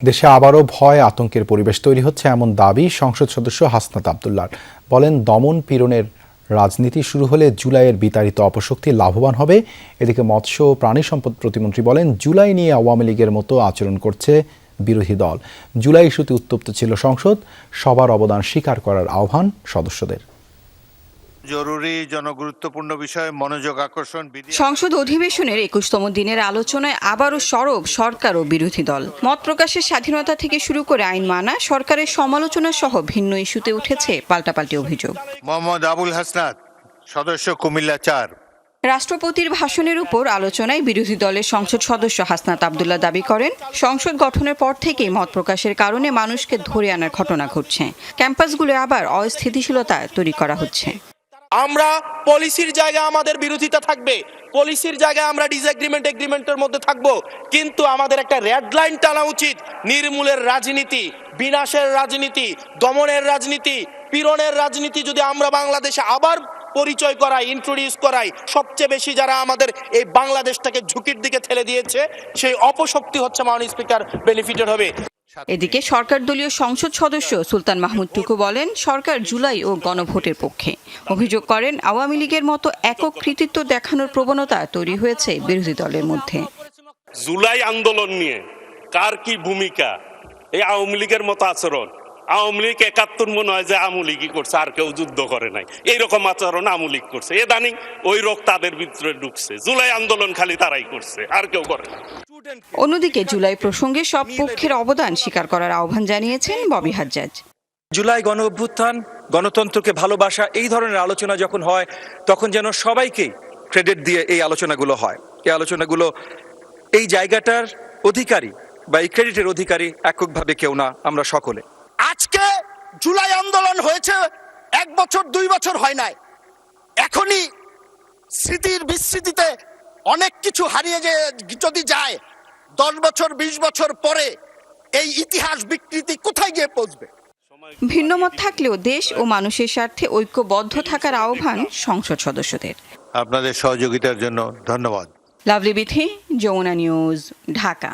দেশে আবারও ভয় আতঙ্কের পরিবেশ তৈরি হচ্ছে এমন দাবি সংসদ সদস্য হাসনাত আব্দুল্লাহর। বলেন, দমন পীড়নের রাজনীতি শুরু হলে জুলাইয়ের বিতাড়িত অপশক্তি লাভবান হবে। এদিকে মৎস্য ও প্রাণী সম্পদ প্রতিমন্ত্রী বলেন, জুলাই নিয়ে আওয়ামী লীগের মতো আচরণ করছে বিরোধী দল। জুলাই ইস্যুতে উত্তপ্ত ছিল সংসদ, সবার অবদান স্বীকার করার আহ্বান সদস্যদের। জরুরি জনগুরুত্বপূর্ণ বিষয়ে মনোযোগ আকর্ষণ। সংসদ অধিবেশনের ২১তম দিনের আলোচনায় আবারও সরব সরকার ও বিরোধী দল। মত প্রকাশের স্বাধীনতা থেকে শুরু করে আইন মানা, সরকারের সমালোচনা সহ ভিন্ন ইস্যুতে উঠেছে পাল্টাপাল্টি অভিযোগ। মোহাম্মদ আবুল হাসনাত, সদস্য, কুমিল্লা ৪। রাষ্ট্রপতির ভাষণের উপর আলোচনায় বিরোধী দলের সংসদ সদস্য হাসনাত আব্দুল্লাহ দাবি করেন, সংসদ গঠনের পর থেকেই মত প্রকাশের কারণে মানুষকে ধরে আনার ঘটনা ঘটছে। ক্যাম্পাসগুলো আবার অস্থিতিশীলতা তৈরি করা হচ্ছে। আমরা পলিসির জায়গায় আমাদের বিরোধিতা থাকবে, পলিসির জায়গায় আমরা এগ্রিমেন্টের মধ্যে থাকব, কিন্তু আমাদের একটা রেড লাইন টানা উচিত। নির্মূলের রাজনীতি, বিনাশের রাজনীতি, দমনের রাজনীতি, পীড়নের রাজনীতি যদি আমরা বাংলাদেশে আবার পরিচয় করাই, ইন্ট্রোডিউস করাই, সবচেয়ে বেশি যারা আমাদের এই বাংলাদেশটাকে ঝুঁকির দিকে ঠেলে দিয়েছে সেই অপশক্তি হচ্ছে মাননীয় স্পিকার বেনিফিটেড হবে। এদিকে সরকার দলীয় সংসদ সদস্য সুলতান মাহমুদ টুকু বলেন, সরকার জুলাই ও গণভোটের পক্ষে। অভিযোগ করেন, আওয়ামী লীগের মতো একক কৃতিত্ব দেখানোর প্রবণতা তৈরি হয়েছে বিরোধী দলের মধ্যে। জুলাই আন্দোলন নিয়ে কার কি ভূমিকা, এই আওয়ামী লীগের মতো আচরণ। আওয়ামী লীগ ৭১ মনে হয় যে আওয়ামী লীগই করছে, আর কেউ যুদ্ধ করে নাই, এইরকম আচরণ আওয়ামী লীগ করছে। এদানিং ওই রোগ তাদের ভিতরে ঢুকছে। জুলাই আন্দোলন খালি তারাই করছে, আর কেউ করে না। অন্যদিকে জুলাই প্রসঙ্গে সব পক্ষের অবদান স্বীকার করার আহ্বান জানিয়েছেন ববি হাজ্জাজ। জুলাই গণ অভ্যুত্থান, গণতন্ত্রকে ভালোবাসা, এই ধরনের আলোচনা যখন হয় তখন যেন সবাইকেই ক্রেডিট দিয়ে এই আলোচনাগুলো হয়। এই আলোচনাগুলো এই জায়গাটার অধিকারী বা এই ক্রেডিটের অধিকারী এককভাবে কেউ না, আমরা সকলে। আজকে জুলাই আন্দোলন হয়েছে ১ বছর ২ বছর হয় নাই, এখনই স্মৃতির বিস্মৃতিতে অনেক কিছু হারিয়ে যদি যায়, ১০ বছর ২০ বছর পরে এই ইতিহাস বিকৃতি কোথায় গিয়ে পৌঁছবে? ভিন্নমত থাকলেও দেশ ও মানুষের স্বার্থে ঐক্যবদ্ধ থাকার আহ্বান সংসদ সদস্যদের। আপনাদের সহযোগিতার জন্য ধন্যবাদ। লাভলি বিথি, যমুনা নিউজ, ঢাকা।